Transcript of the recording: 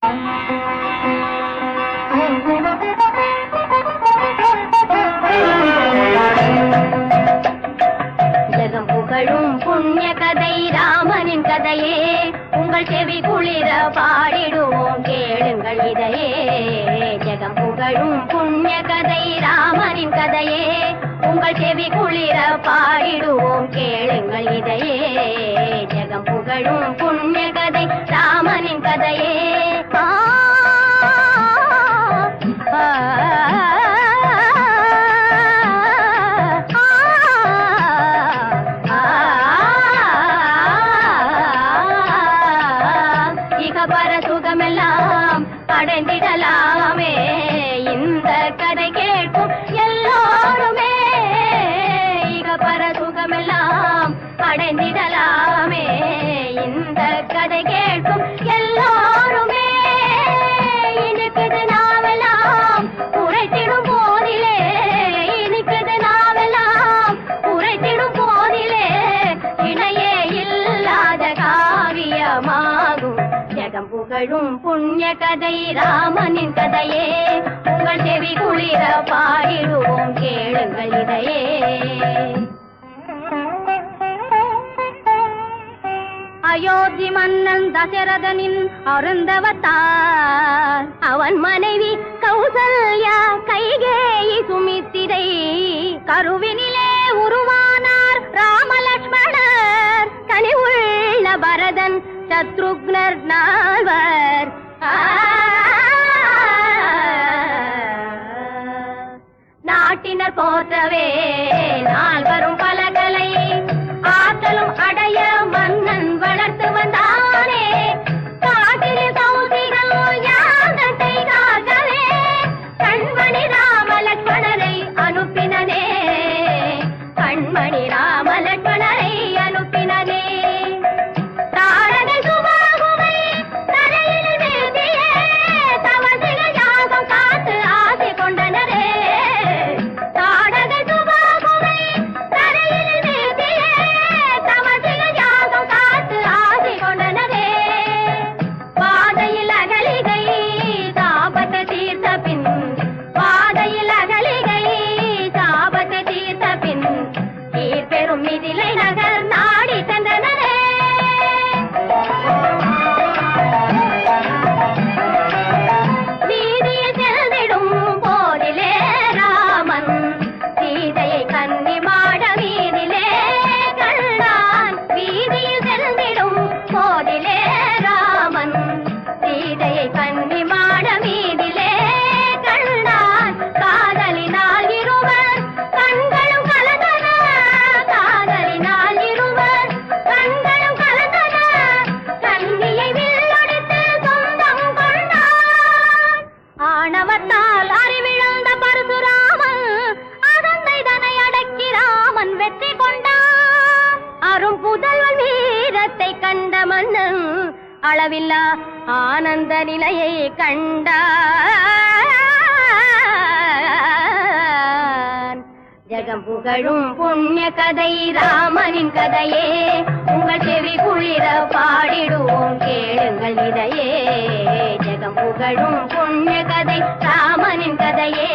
ஜெகம் புகழும் புண்ணிய கதை ராமனின் கதையே, உங்கள் செவி குளிர பாடிடுவோம் கேளுங்கள் இதையே. ஜெகம் புகழும் புண்ணிய கதை ராமனின் கதையே, உங்கள் செவி குளிர பாடிடுவோம் கேளுங்கள் இதையே. ஜெகம் புகழும் புண்ணிய கதை ராமனின் கதையே. சுகமெல்லாம் அடைந்திடலாமே இந்த கதை கேட்கும் எல்லோருமே. இகபர சுகமெல்லாம் அடைந்திடலாமே இந்த கதை கேட்கும் எல்லோருமே. இனிக்குது நாவெல்லாம் உரைத்திடும் போதிலே, இனிக்குது நாவெல்லாம் உரைத்திடும் போதிலே, இணையே இல்லாத காவியமாகும் ஜெகம் புகழும் புண்ணிய கதை ராமனின் கதையே. உங்கள் செவி குளிர பாடிடுவோம் கேளுங்கள் இதையே. அயோத்தி மன்னன் தசரதனின் அருந்தவத்தார், அவன் மனைவி கௌசல்யா கைகேயி சுமித்திரை, கருவினிலே உருவானார் ராமலட்சுமணர், கனிவுள்ள பரதன் சத்ருக்னர் நால்வர். நாட்டினர் போற்றவே நால்வரும் பலகலை ஆற்றலும் அடைய மன்னன் வளர்த்து வந்தானே. காட்டில் கௌசிகள் யாகத்தை காக்கவே கண்மணி ராமலட்சுமணரை அனுப்பினனே, கண்மணி ராமலட்சுமணரை அனுப்பினனே. அளவில்லா ஆனந்த நிலையை கண்டான். ஜெகம் புகழும் புண்ணிய கதை ராமனின் கதையே, உங்கள் செவி குளிர பாடிடுவோம் கேளுங்கள் இதையே. ஜெகம் புகழும் புண்ணிய கதை ராமனின் கதையே.